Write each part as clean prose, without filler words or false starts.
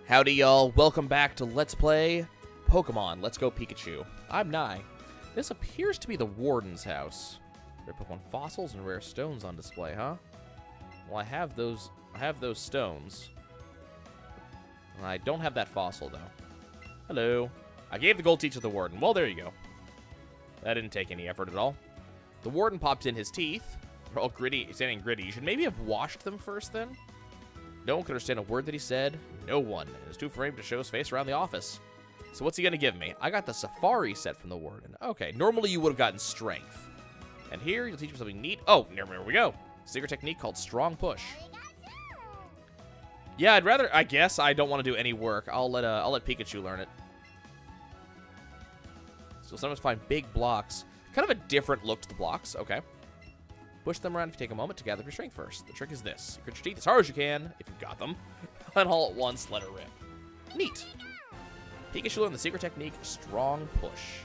Howdy, y'all. Welcome back to Let's Play Pokemon. Let's go Pikachu. I'm Nye. This appears to be the Warden's house. Rare Pokemon fossils and rare stones on display, huh? Well, I have those stones. I don't have that fossil, though. Hello. I gave the gold teeth to the Warden. Well, there you go. That didn't take any effort at all. The Warden popped in his teeth. They're all gritty, standing gritty. You should maybe have washed them first, then. No one could understand a word that he said. No one. It was too afraid to show his face around the office. So what's he going to give me? I got the Safari set from the Warden. Okay, normally you would have gotten Strength. And here, you'll teach him something neat. Oh, there we go. Secret technique called Strong Push. Yeah, I guess I don't want to do any work. I'll let Pikachu learn it. So sometimes find big blocks. Kind of a different look to the blocks. Okay. Push them around if you take a moment to gather your strength first. The trick is this. You grit your teeth as hard as you can, if you've got them, and all at once, let it rip. Neat. Pikachu learned the secret technique, Strong Push.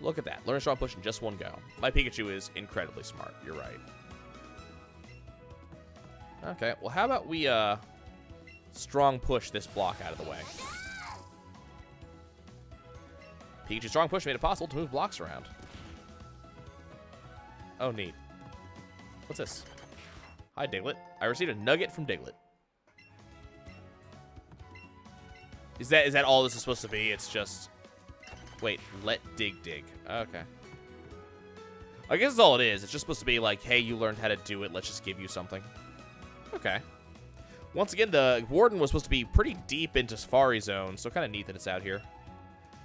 Look at that. Learn Strong Push in just one go. My Pikachu is incredibly smart. You're right. Okay, well, how about we, Strong Push this block out of the way. Pikachu's Strong Push made it possible to move blocks around. Oh, neat. What's this? Hi, Diglett. I received a nugget from Diglett. Is that all this is supposed to be? It's just... Wait, let dig. Okay. I guess that's all it is. It's just supposed to be like, hey, you learned how to do it. Let's just give you something. Okay. Once again, the Warden was supposed to be pretty deep into Safari Zone, so kind of neat that it's out here.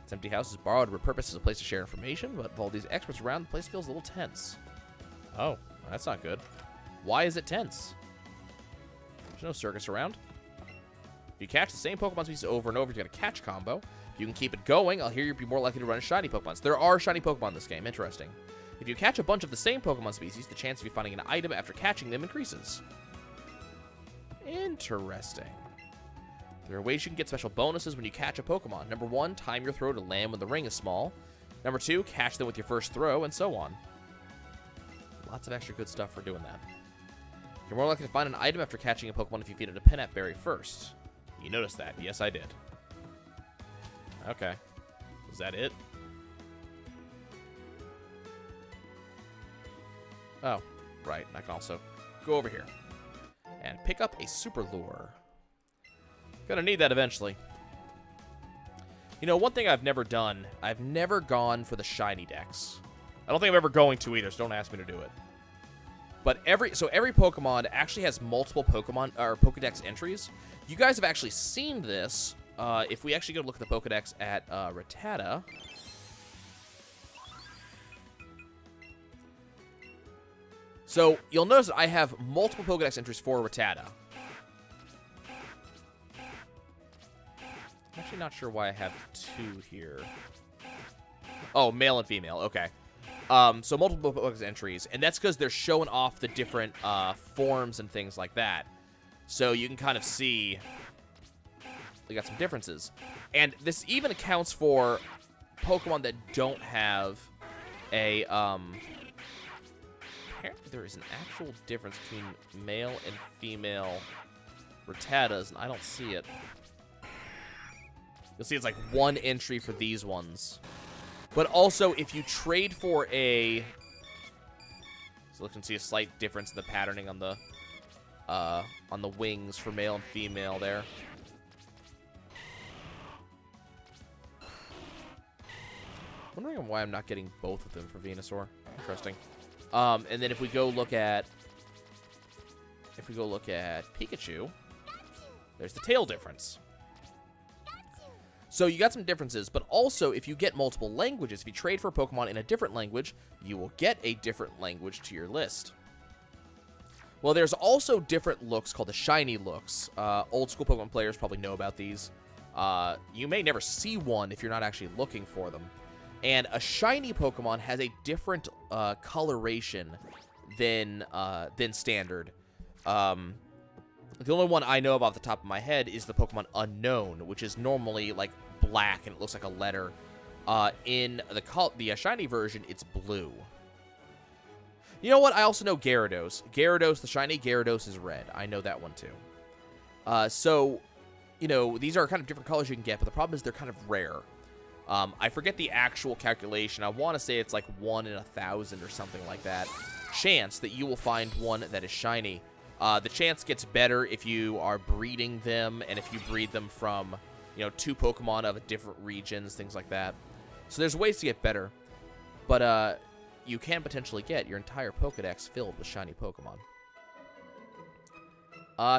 This empty house is borrowed and repurposed as a place to share information, but with all these experts around, the place feels a little tense. Oh, that's not good. Why is it tense? There's no circus around. If you catch the same Pokemon species over and over, you get a catch combo. If you can keep it going, I'll hear you'll be more likely to run into shiny Pokemon. There are shiny Pokemon in this game. Interesting. If you catch a bunch of the same Pokemon species, the chance of you finding an item after catching them increases. Interesting. There are ways you can get special bonuses when you catch a Pokemon. Number 1, time your throw to land when the ring is small. Number 2, catch them with your first throw, and so on. Lots of extra good stuff for doing that. You're more likely to find an item after catching a Pokemon if you feed it a Pinap Berry first. You noticed that. Yes, I did. Okay. Is that it? Oh, right. I can also go over here and pick up a Super Lure. Gonna need that eventually. You know, one thing I've never done, I've never gone for the shiny dex. I don't think I'm ever going to either, so don't ask me to do it. But every Pokemon actually has multiple Pokemon or Pokedex entries. You guys have actually seen this. If we actually go look at the Pokedex at Rattata. So you'll notice that I have multiple Pokedex entries for Rattata. I'm actually not sure why I have 2 here. Oh, male and female. Okay. So multiple Pokedex entries, and that's because they're showing off the different forms and things like that. So you can kind of see they got some differences. And this even accounts for Pokemon that don't have a... Apparently there is an actual difference between male and female Rattatas, and I don't see it. You'll see it's like 1 entry for these ones. But also, if you trade for a... So look and see a slight difference in the patterning on the wings for male and female there. Wondering why I'm not getting both of them for Venusaur. Interesting. And then if we go look at... Pikachu, there's the tail difference. So you got some differences, but also if you get multiple languages, if you trade for a Pokemon in a different language, you will get a different language to your list. Well, there's also different looks called the shiny looks. Old school Pokemon players probably know about these. You may never see one if you're not actually looking for them. And a shiny Pokemon has a different coloration than standard. The only one I know of off the top of my head is the Pokemon Unknown, which is normally like black and it looks like a letter. In the shiny version, it's blue. You know what? I also know Gyarados. Gyarados, the shiny Gyarados is red. I know that one too. So, you know, these are kind of different colors you can get, but the problem is they're kind of rare. I forget the actual calculation. I want to say it's like 1 in 1,000 or something like that. Chance that you will find one that is shiny. The chance gets better if you are breeding them, and if you breed them from, you know, 2 Pokemon of different regions, things like that. So there's ways to get better, but you can potentially get your entire Pokedex filled with shiny Pokemon.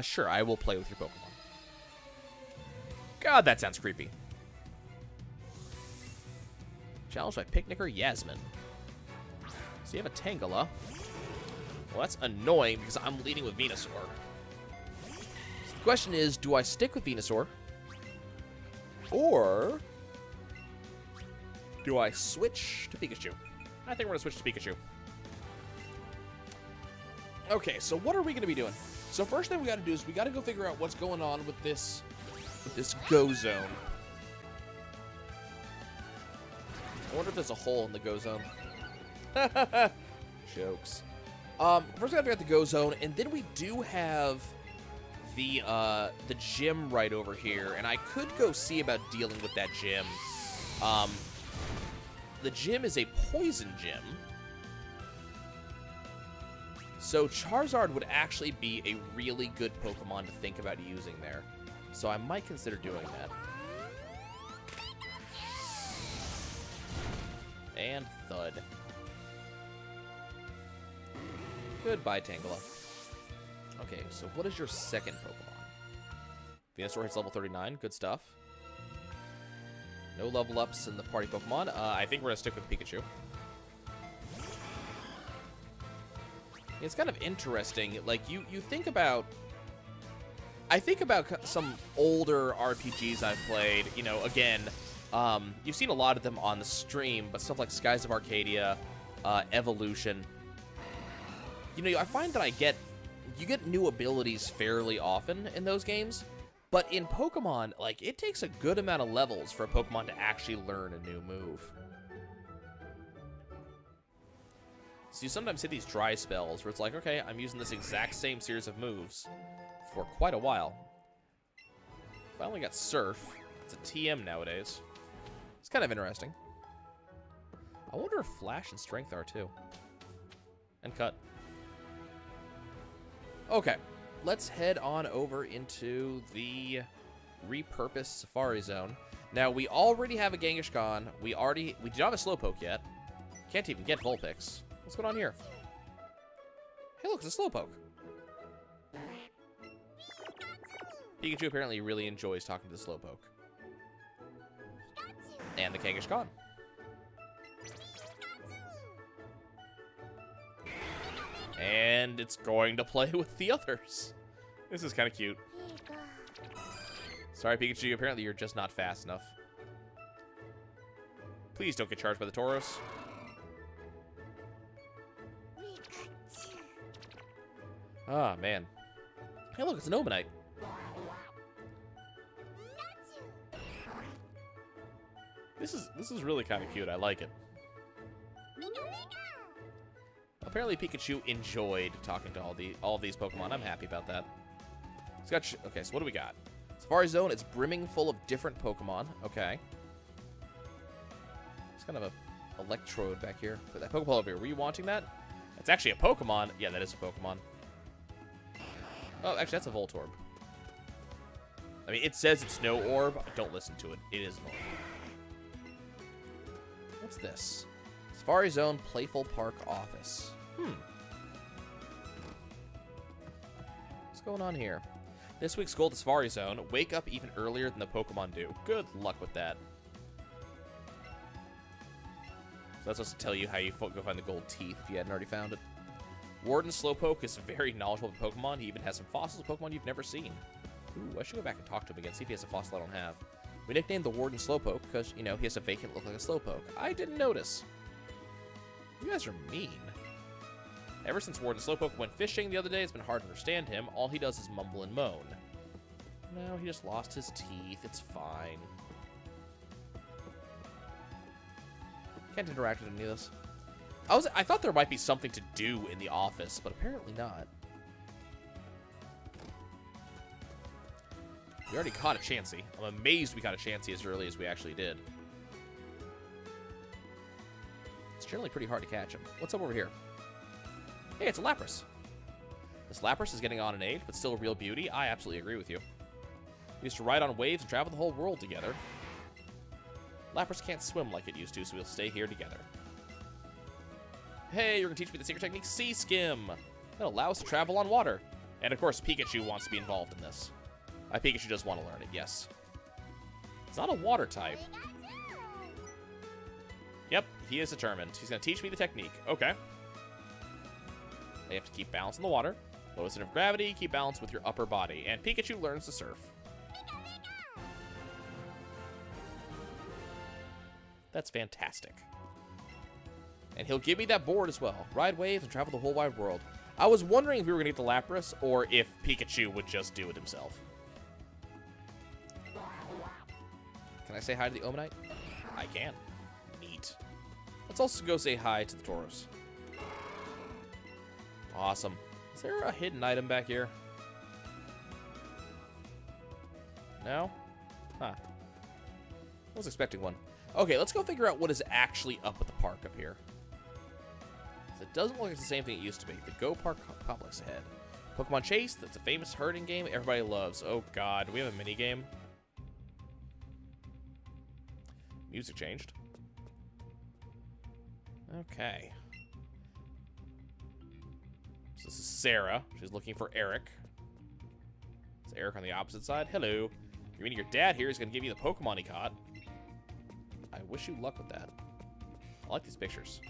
Sure, I will play with your Pokemon. God, that sounds creepy. Challenged by Picnicker Yasmin. So you have a Tangela. Well, that's annoying because I'm leading with Venusaur. So the question is, do I stick with Venusaur? Or do I switch to Pikachu? I think we're going to switch to Pikachu. Okay, so what are we going to be doing? So first thing we got to do is we got to go figure out what's going on with this Go Zone. I wonder if there's a hole in the Go Zone. Jokes. First we got to figure out the Go Zone, and then we do have the gym right over here, and I could go see about dealing with that gym. The gym is a poison gym, so Charizard would actually be a really good Pokemon to think about using there. So I might consider doing that. And thud. Goodbye, Tangela. Okay, so what is your second Pokemon? Venusaur hits level 39. Good stuff. No level ups in the party Pokemon. I think we're going to stick with Pikachu. It's kind of interesting. Like, you think about... I think about some older RPGs I've played. You know, again, you've seen a lot of them on the stream, but stuff like Skies of Arcadia, Evolution. You know, I find that you get new abilities fairly often in those games, but in Pokemon, like, it takes a good amount of levels for a Pokemon to actually learn a new move. So you sometimes hit these dry spells where it's like, okay, I'm using this exact same series of moves for quite a while. Finally got Surf. It's a TM nowadays. It's kind of interesting. I wonder if Flash and Strength are too. And Cut. Okay, let's head on over into the repurposed Safari Zone. Now, we already have a Kangaskhan. We do not have a Slowpoke yet. Can't even get Vulpix. What's going on here? Hey, look, it's a Slowpoke. Pikachu apparently really enjoys talking to the Slowpoke. And the Kangaskhan. And it's going to play with the others. This is kind of cute. Sorry, Pikachu. Apparently, you're just not fast enough. Please don't get charged by the Tauros. Ah, man. Hey, look, it's an Omanite. This is really kind of cute. I like it. Apparently, Pikachu enjoyed talking to all of these Pokemon. I'm happy about that. It's got okay, so what do we got? Safari Zone, it's brimming full of different Pokemon. Okay. It's kind of a Electrode back here. Put that Pokeball over here. Were you wanting that? It's actually a Pokemon. Yeah, that is a Pokemon. Oh, actually, that's a Voltorb. I mean, it says it's no orb. Don't listen to it. It is an orb. What's this? Safari Zone Playful Park Office. What's going on here? This week's goal at the Safari Zone, wake up even earlier than the Pokemon do. Good luck with that. So that's supposed to tell you how you go find the gold teeth if you hadn't already found it. Warden Slowpoke is very knowledgeable of Pokemon. He even has some fossils of Pokemon you've never seen. Ooh, I should go back and talk to him again, see if he has a fossil I don't have. We nicknamed the Warden Slowpoke because, you know, he has a vacant look like a Slowpoke. I didn't notice. You guys are mean. Ever since Warden Slowpoke went fishing the other day, it's been hard to understand him. All he does is mumble and moan. No, he just lost his teeth. It's fine. Can't interact with any of this. I thought there might be something to do in the office, but apparently not. We already caught a Chansey. I'm amazed we caught a Chansey as early as we actually did. It's generally pretty hard to catch him. What's up over here? Hey, it's a Lapras. This Lapras is getting on in age, but still a real beauty. I absolutely agree with you. We used to ride on waves and travel the whole world together. Lapras can't swim like it used to, so we'll stay here together. Hey, you're going to teach me the secret technique, Sea Skim. That'll allow us to travel on water. And, of course, Pikachu wants to be involved in this. Pikachu does want to learn it, yes. It's not a water type. Yep, he is determined. He's going to teach me the technique. Okay. They have to keep balance in the water. Low center of gravity, keep balance with your upper body. And Pikachu learns to surf. That's fantastic. And he'll give me that board as well. Ride waves and travel the whole wide world. I was wondering if we were going to get the Lapras or if Pikachu would just do it himself. Can I say hi to the Omanite? I can. Neat. Let's also go say hi to the Tauros. Awesome. Is there a hidden item back here? No? Huh. I was expecting one. Okay, let's go figure out what is actually up at the park up here. It doesn't look like it's the same thing it used to be. The Go Park complex ahead. Pokemon Chase, that's a famous herding game everybody loves. Oh god, do we have a mini game? Music changed. Okay. So this is Sarah. She's looking for Eric. Is Eric on the opposite side? Hello. You're meeting your dad here. He's going to give you the Pokemon he caught. I wish you luck with that. I like these pictures.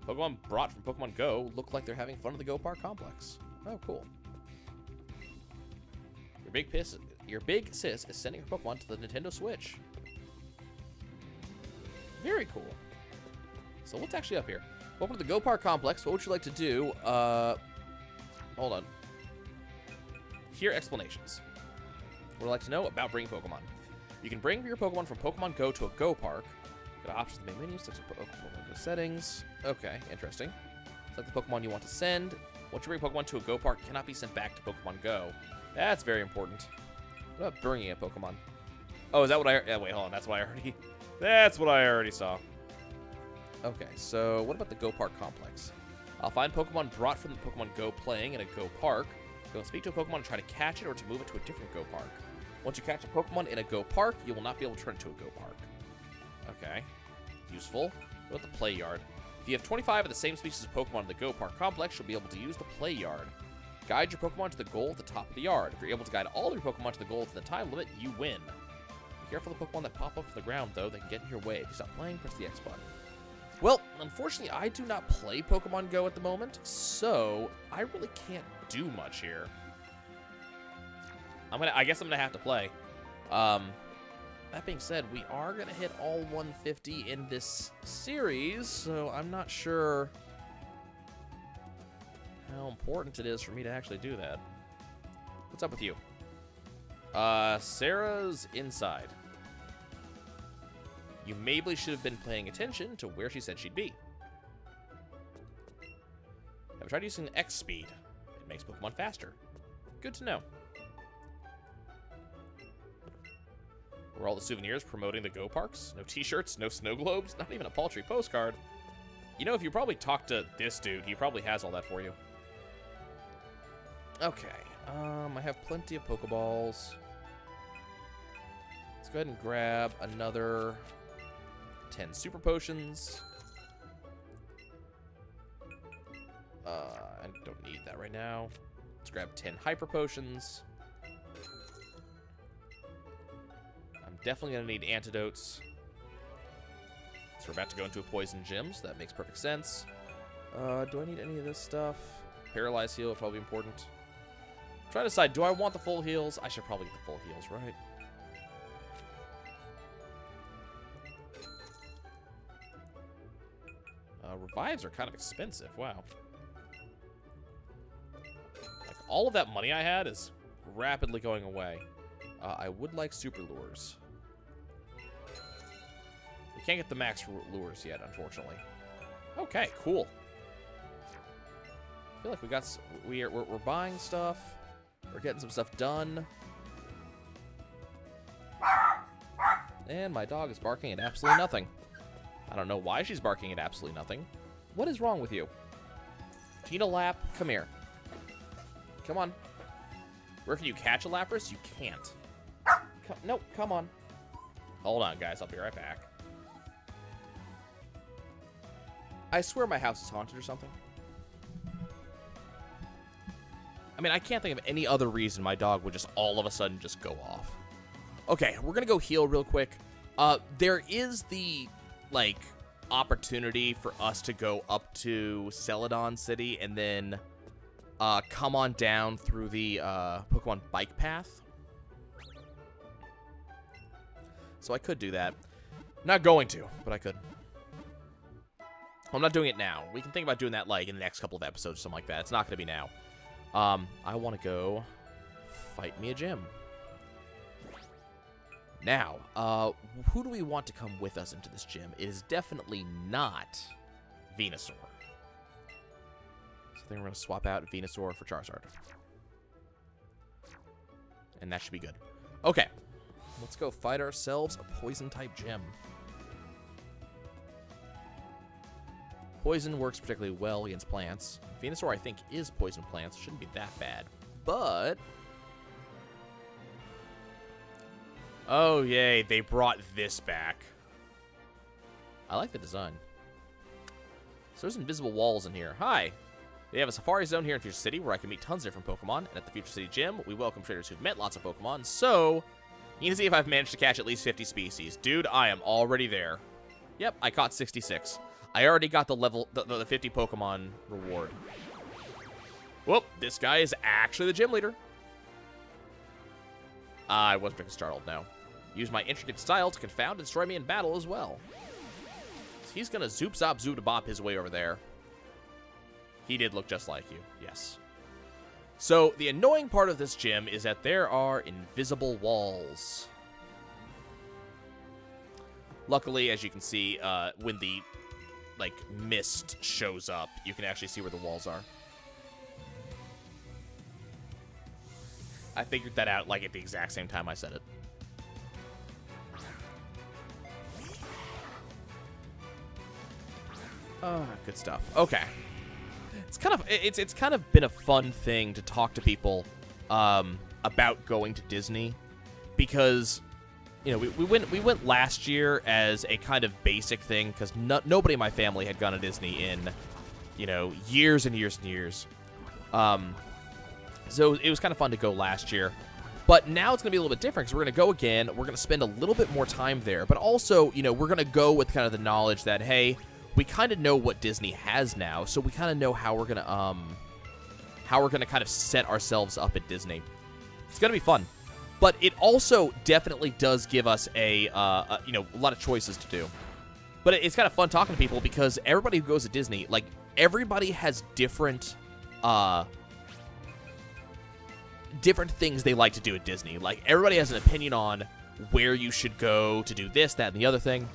Pokemon brought from Pokemon Go look like they're having fun at the Go Park complex. Oh, cool. Your big sis is sending her Pokemon to the Nintendo Switch. Very cool. So what's actually up here? Welcome to the Go Park complex. What would you like to do? Hold on. Here are explanations. What would you like to know about bringing Pokemon? You can bring your Pokemon from Pokemon Go to a Go Park. Got options in the main menu, such as Pokemon Go settings. Okay, interesting. Select the Pokemon you want to send. Once you bring Pokemon to a Go Park, it cannot be sent back to Pokemon Go. That's very important. What about bringing a Pokemon? Oh, is that what I... Yeah, wait, hold on. That's what I already... That's what I already saw. Okay, so what about the Go Park complex? I'll find Pokemon brought from the Pokemon Go playing in a Go Park. Go and speak to a Pokemon and try to catch it or to move it to a different Go Park. Once you catch a Pokemon in a Go Park, you will not be able to turn it to a Go Park. Okay. Useful. What about the play yard? If you have 25 of the same species of Pokemon in the Go Park complex, you'll be able to use the play yard. Guide your Pokemon to the goal at the top of the yard. If you're able to guide all of your Pokemon to the goal within the time limit, you win. Be careful of the Pokemon that pop up from the ground, though. They can get in your way. If you stop playing, press the X button. Well, unfortunately, I do not play Pokemon Go at the moment, so I really can't do much here. I guess I'm gonna have to play. That being said, we are gonna hit all 150 in this series, so I'm not sure how important it is for me to actually do that. What's up with you? Sarah's inside. You maybe should have been paying attention to where she said she'd be. Have tried using X speed. It makes Pokemon faster. Good to know. Were all the souvenirs promoting the Go Parks? No t-shirts, no snow globes, not even a paltry postcard. You know, if you probably talk to this dude, he probably has all that for you. Okay, I have plenty of Pokeballs. Let's go ahead and grab another 10 Super Potions. I don't need that right now. Let's grab 10 Hyper Potions. I'm definitely going to need antidotes. So we're about to go into a Poison Gym, so that makes perfect sense. Do I need any of this stuff? Paralyze Heal, probably important. I'm trying to decide, do I want the full heals? I should probably get the full heals, right? Revives are kind of expensive. Wow. Like, all of that money I had is rapidly going away. I would like Super Lures. We can't get the max lures yet, unfortunately. Okay, cool. I feel like we're buying stuff. We're getting some stuff done. And my dog is barking at absolutely nothing. I don't know why she's barking at absolutely nothing. What is wrong with you? Tina Lap, come here. Come on. Where can you catch a Lapras? You can't. No, come on. Hold on, guys. I'll be right back. I swear my house is haunted or something. I mean, I can't think of any other reason my dog would just all of a sudden just go off. Okay, we're going to go heal real quick. There is the, like, opportunity for us to go up to Celadon City and then come on down through the Pokemon bike path. So I could do that. Not going to, but I could. I'm not doing it now. We can think about doing that, like, in the next couple of episodes or something like that. It's not going to be now. I want to go fight me a gym. Now, who do we want to come with us into this gym? It is definitely not Venusaur. So I think we're going to swap out Venusaur for Charizard. And that should be good. Okay. Let's go fight ourselves a Poison-type gym. Poison works particularly well against plants. Venusaur, I think, is poison plants. Shouldn't be that bad. But... oh, yay. They brought this back. I like the design. So there's invisible walls in here. Hi. They have a safari zone here in Future City where I can meet tons of different Pokemon. And at the Future City Gym, we welcome traders who've met lots of Pokemon. So, you can see if I've managed to catch at least 50 species. Dude, I am already there. Yep, I caught 66. I already got the 50 Pokemon reward. Whoop, this guy is actually the gym leader. I wasn't freaking startled now. Use my intricate style to confound and destroy me in battle as well. So he's gonna zoop zop zoop bop his way over there. He did look just like you, yes. So the annoying part of this gym is that there are invisible walls. Luckily, as you can see, when the mist shows up, you can actually see where the walls are. I figured that out at the exact same time I said it. Oh, good stuff. Okay. It's kind of been a fun thing to talk to people about going to Disney, because you know, we went last year as a kind of basic thing because nobody in my family had gone to Disney in, you know, years and years and years. So it was kind of fun to go last year. But now it's going to be a little bit different because we're going to go again. We're going to spend a little bit more time there. But also, you know, we're going to go with kind of the knowledge that, hey, we kind of know what Disney has now. So we kind of know how we're going to kind of set ourselves up at Disney. It's going to be fun. But it also definitely does give us a lot of choices to do. But it's kind of fun talking to people because everybody who goes to Disney, like, everybody has different things they like to do at Disney. Like, everybody has an opinion on where you should go to do this, that, and the other thing.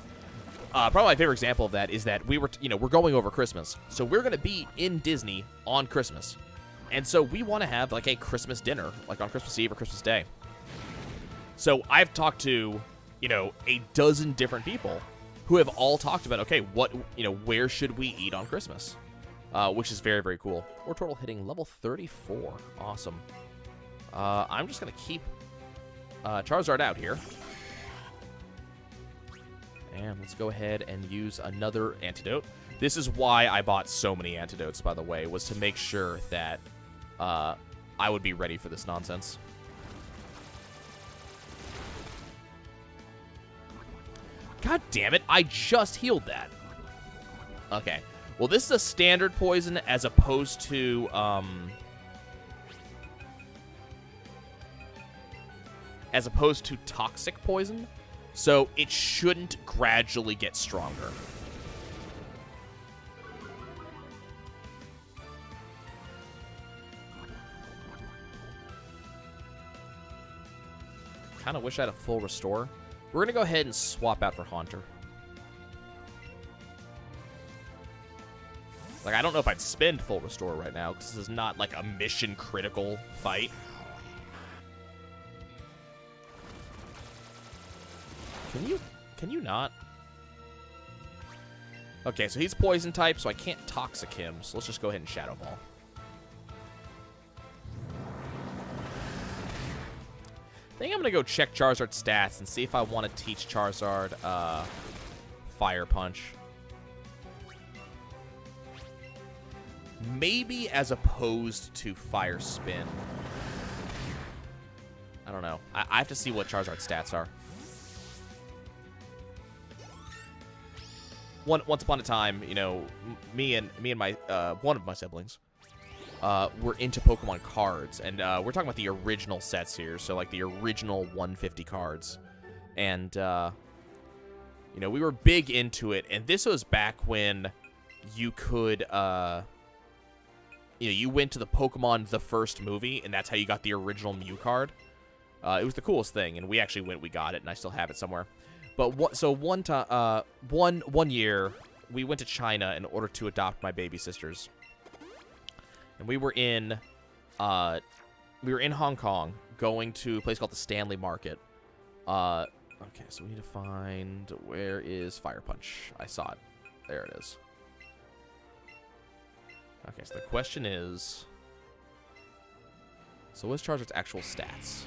Probably my favorite example of that is that we're going over Christmas. So we're going to be in Disney on Christmas. And so we want to have, like, a Christmas dinner, like on Christmas Eve or Christmas Day. So I've talked to, you know, a dozen different people who have all talked about, okay, where should we eat on Christmas? Which is very, very cool. We're total hitting level 34. Awesome. I'm just going to keep Charizard out here. And let's go ahead and use another antidote. This is why I bought so many antidotes, by the way, was to make sure that I would be ready for this nonsense. God damn it, I just healed that. Okay. Well, this is a standard poison as opposed to, toxic poison. So it shouldn't gradually get stronger. Kind of wish I had a full restore. We're going to go ahead and swap out for Haunter. Like, I don't know if I'd spend full restore right now, because this is not, like, a mission-critical fight. Can you not? Okay, so he's poison type, so I can't toxic him. So let's just go ahead and Shadow Ball. I think I'm gonna go check Charizard's stats and see if I want to teach Charizard Fire Punch. Maybe as opposed to Fire Spin. I don't know. I have to see what Charizard's stats are. Once upon a time, you know, me and my one of my siblings were into Pokemon cards, and we're talking about the original sets here, so like the original 150 cards, and you know, we were big into it, and this was back when you could you know, you went to the Pokemon the first movie, and that's how you got the original Mew card. It was the coolest thing, and we actually we got it, and I still have it somewhere. But so one time, one year, we went to China in order to adopt my baby sisters, and we were in Hong Kong, going to a place called the Stanley Market. Okay, so we need to find, where is Fire Punch? I saw it. There it is. Okay, so the question is, so what's Charizard's actual stats?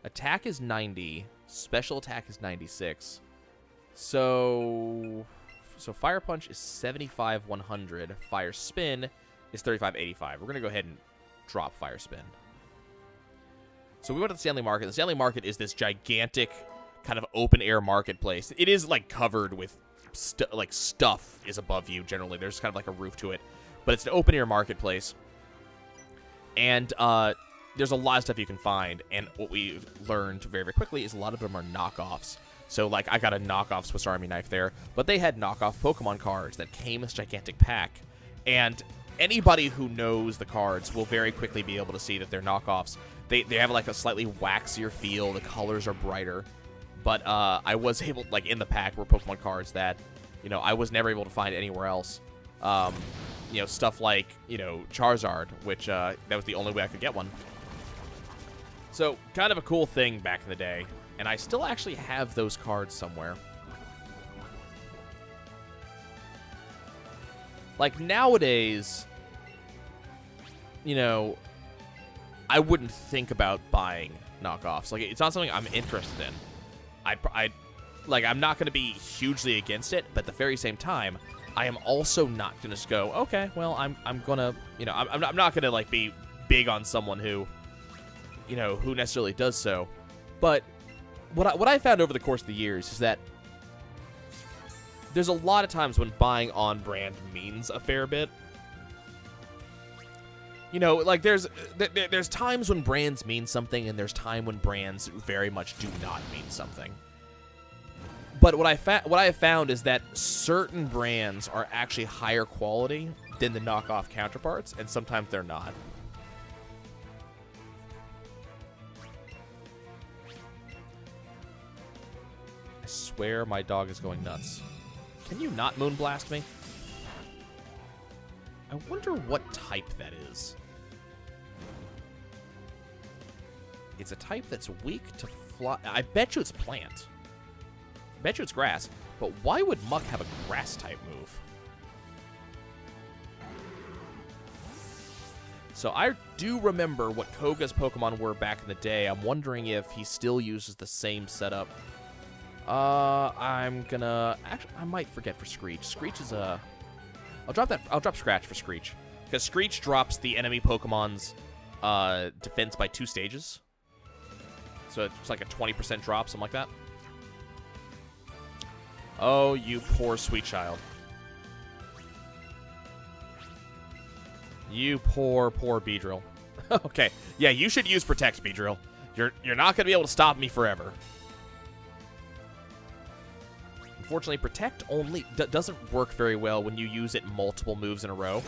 Attack is 90, special attack is 96. So Fire Punch is 75, 100. Fire Spin is 35, 85. We're going to go ahead and drop Fire Spin. So we went to the Stanley Market. The Stanley Market is this gigantic kind of open-air marketplace. It is, like, covered with, stuff is above you, generally. There's kind of, like, a roof to it. But it's an open-air marketplace. And there's a lot of stuff you can find. And what we learned very, very quickly is a lot of them are knockoffs. So, like, I got a knockoff Swiss Army knife there. But they had knockoff Pokemon cards that came in this gigantic pack. And anybody who knows the cards will very quickly be able to see that they're knockoffs. They have, like, a slightly waxier feel. The colors are brighter. But I was able, like, in the pack were Pokemon cards that, you know, I was never able to find anywhere else. You know, stuff like, you know, Charizard, which that was the only way I could get one. So, kind of a cool thing back in the day. And I still actually have those cards somewhere. Like, nowadays, you know, I wouldn't think about buying knockoffs. Like, it's not something I'm interested in. I'm not going to be hugely against it, but at the very same time, I am also not going to just go, okay, well, I'm going to, you know, I'm not going to, like, be big on someone who, you know, who necessarily does so. But what I found over the course of the years is that there's a lot of times when buying on brand means a fair bit. You know, like, there's times when brands mean something, and there's time when brands very much do not mean something. But what I have found is that certain brands are actually higher quality than the knockoff counterparts, and sometimes they're not. I swear my dog is going nuts. Can you not Moonblast me? I wonder what type that is. It's a type that's weak to fly. I bet you it's plant. I bet you it's grass. But why would Muck have a grass type move? So I do remember what Koga's Pokemon were back in the day. I'm wondering if he still uses the same setup. I'm gonna... Actually, I might forget for Screech. Screech is a... I'll drop Scratch for Screech. Because Screech drops the enemy Pokemon's defense by 2 stages. So it's like a 20% drop, something like that. Oh, you poor sweet child. You poor Beedrill. Okay, yeah, you should use Protect, Beedrill. You're not going to be able to stop me forever. Unfortunately, Protect only doesn't work very well when you use it multiple moves in a row.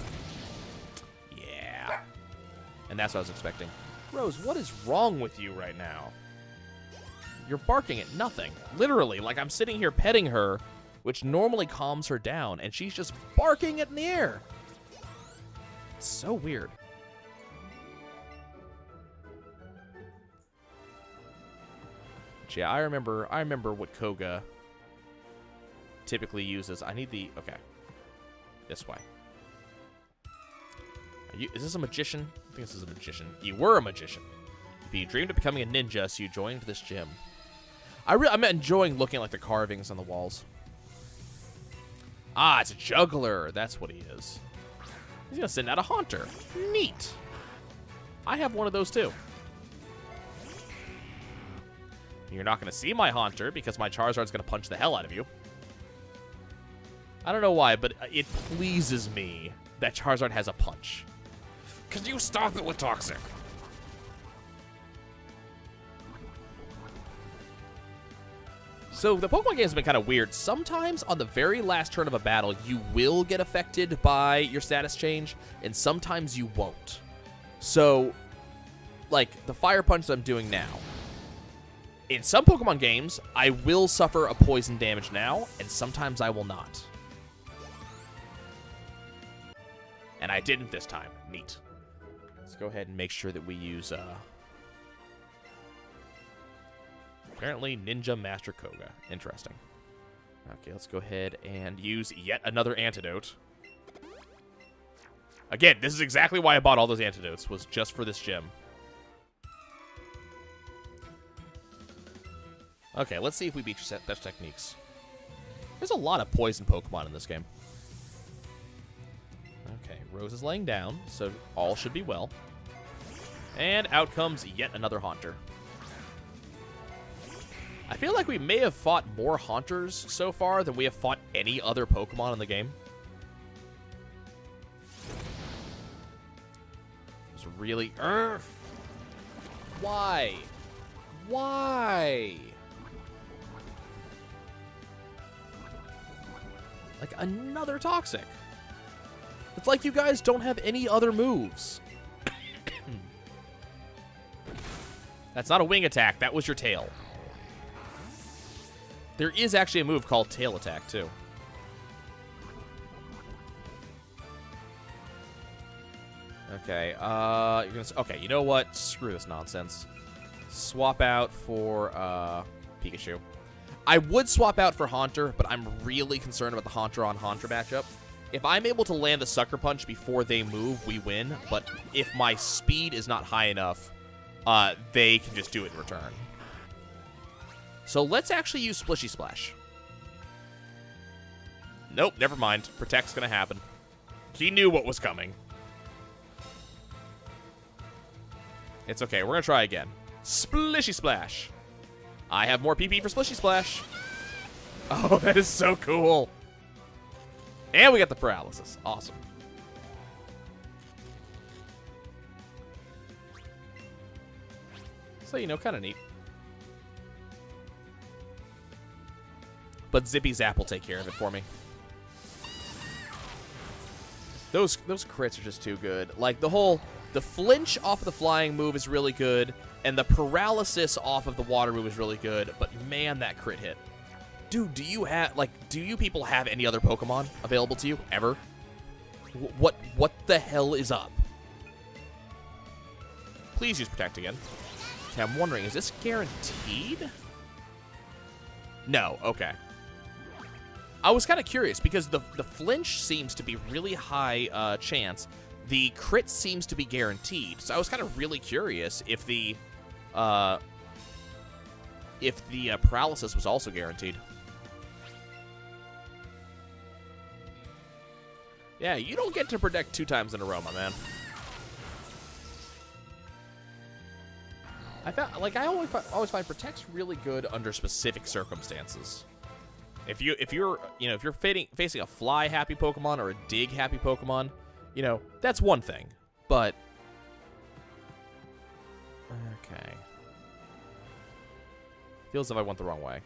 Yeah. And that's what I was expecting. Rose, what is wrong with you right now? You're barking at nothing. Literally, like I'm sitting here petting her, which normally calms her down, and she's just barking it in the air. It's so weird. But yeah, I remember what Koga typically uses... I need the... Okay. This way. Is this a magician? I think this is a magician. You were a magician. But you dreamed of becoming a ninja, so you joined this gym. I'm enjoying looking at, like, the carvings on the walls. Ah, it's a juggler. That's what he is. He's going to send out a haunter. Neat. I have one of those, too. You're not going to see my haunter because my Charizard's going to punch the hell out of you. I don't know why, but it pleases me that Charizard has a punch. Could you stop it with Toxic? So the Pokemon games have been kind of weird. Sometimes on the very last turn of a battle, you will get affected by your status change, and sometimes you won't. So, like, the Fire Punch that I'm doing now. In some Pokemon games, I will suffer a poison damage now, and sometimes I will not. And I didn't this time. Neat. Let's go ahead and make sure that we use, apparently Ninja Master Koga. Interesting. Okay, let's go ahead and use yet another antidote. Again, this is exactly why I bought all those antidotes, was just for this gym. Okay, let's see if we beat your best techniques. There's a lot of poison Pokemon in this game. Okay, Rose is laying down, so all should be well. And out comes yet another Haunter. I feel like we may have fought more Haunters so far than we have fought any other Pokemon in the game. It's really... Why? Why? Like, another Toxic. It's like you guys don't have any other moves. That's not a wing attack. That was your tail. There is actually a move called Tail Attack, too. Okay, you're gonna... Okay, you know what? Screw this nonsense. Swap out for, Pikachu. I would swap out for Haunter, but I'm really concerned about the Haunter-on-Haunter matchup. If I'm able to land the Sucker Punch before they move, we win. But if my speed is not high enough, they can just do it in return. So let's actually use Splishy Splash. Nope, never mind. Protect's gonna happen. He knew what was coming. It's okay, we're gonna try again. Splishy Splash. I have more PP for Splishy Splash. Oh, that is so cool. And we got the paralysis. Awesome. So, you know, kind of neat. But Zippy Zap will take care of it for me. Those crits are just too good. Like, the flinch off of the flying move is really good, and the paralysis off of the water move is really good, but man, that crit hit. Dude, do you people have any other Pokemon available to you, ever? What the hell is up? Please use Protect again. Okay, I'm wondering, is this guaranteed? No, okay. I was kind of curious, because the flinch seems to be really high chance. The crit seems to be guaranteed, so I was kind of really curious if the paralysis was also guaranteed. Yeah, you don't get to protect 2 times in a row, my man. I always find Protect's really good under specific circumstances. If you're facing a fly happy Pokemon or a dig happy Pokemon, you know, that's one thing. But okay. Feels as if I went the wrong way.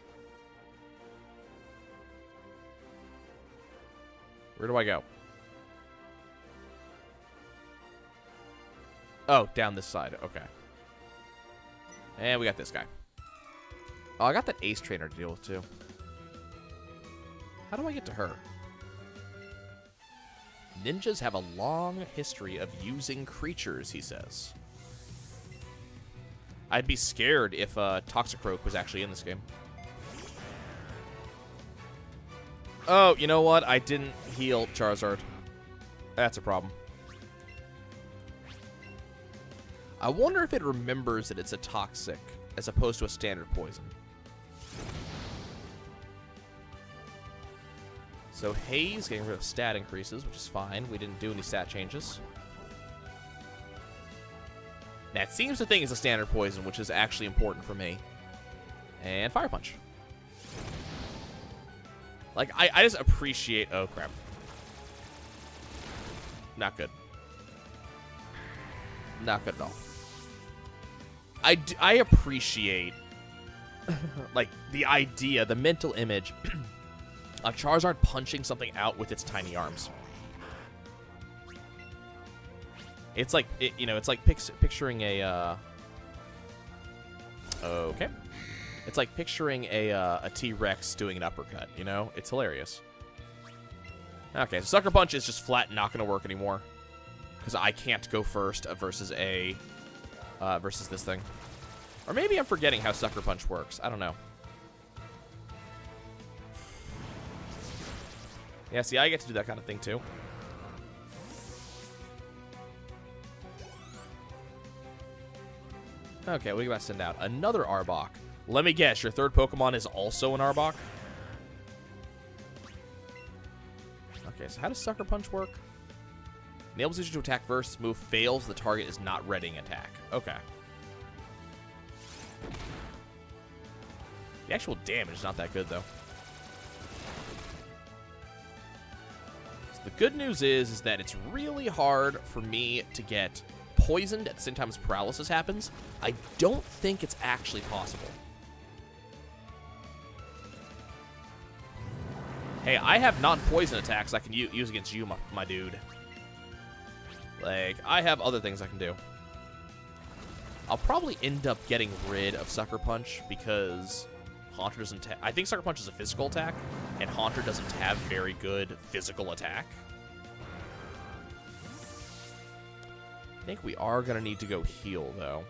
Where do I go? Oh, down this side. Okay. And we got this guy. Oh, I got that Ace Trainer to deal with, too. How do I get to her? Ninjas have a long history of using creatures, he says. I'd be scared if Toxicroak was actually in this game. Oh, you know what? I didn't heal Charizard. That's a problem. I wonder if it remembers that it's a toxic as opposed to a standard poison. So Haze getting rid of stat increases, which is fine. We didn't do any stat changes. Now, it seems to think it's a standard poison, which is actually important for me. And Fire Punch. Like, I just appreciate... Oh, crap. Not good. Not good at all. I appreciate, like, the idea, the mental image of Charizard punching something out with its tiny arms. It's like, it's like picturing a, okay. It's like picturing a T-Rex doing an uppercut, you know? It's hilarious. Okay, so Sucker Punch is just flat not going to work anymore. Because I can't go first versus versus this thing. Or maybe I'm forgetting how Sucker Punch works. I don't know. Yeah, see, I get to do that kind of thing, too. Okay, what are you about to send out? Another Arbok. Let me guess, your third Pokemon is also an Arbok? Okay, so how does Sucker Punch work? Enables you to attack first. Move fails. The target is not readying attack. Okay. The actual damage is not that good, though. So the good news is that it's really hard for me to get poisoned at the same time as paralysis happens. I don't think it's actually possible. Hey, I have non-poison attacks I can use against you, my dude. Like, I have other things I can do. I'll probably end up getting rid of Sucker Punch because Haunter doesn't... I think Sucker Punch is a physical attack, and Haunter doesn't have very good physical attack. I think we are going to need to go heal, though,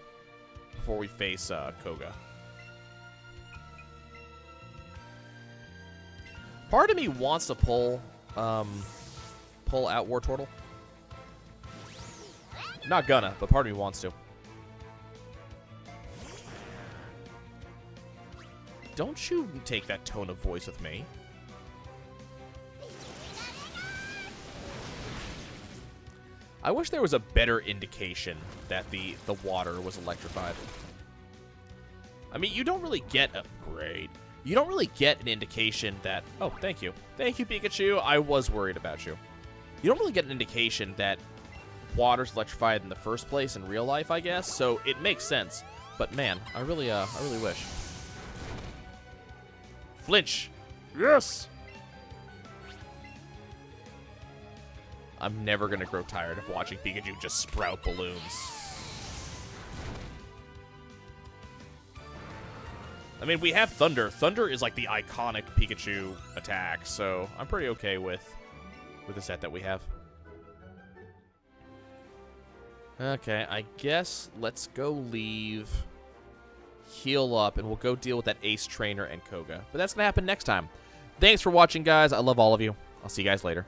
before we face Koga. Part of me wants to pull out Wartortle. Not gonna, but part of me wants to. Don't you take that tone of voice with me. I wish there was a better indication that the water was electrified. I mean, you don't really get a... Great. You don't really get an indication that... Oh, thank you. Thank you, Pikachu. I was worried about you. You don't really get an indication that water's electrified in the first place in real life, I guess. So it makes sense. But man, I really wish. Flinch. Yes. I'm never gonna grow tired of watching Pikachu just sprout balloons. I mean, we have Thunder. Thunder is like the iconic Pikachu attack, so I'm pretty okay with the set that we have. Okay, I guess let's go leave, heal up, and we'll go deal with that Ace Trainer and Koga. But that's going to happen next time. Thanks for watching, guys. I love all of you. I'll see you guys later.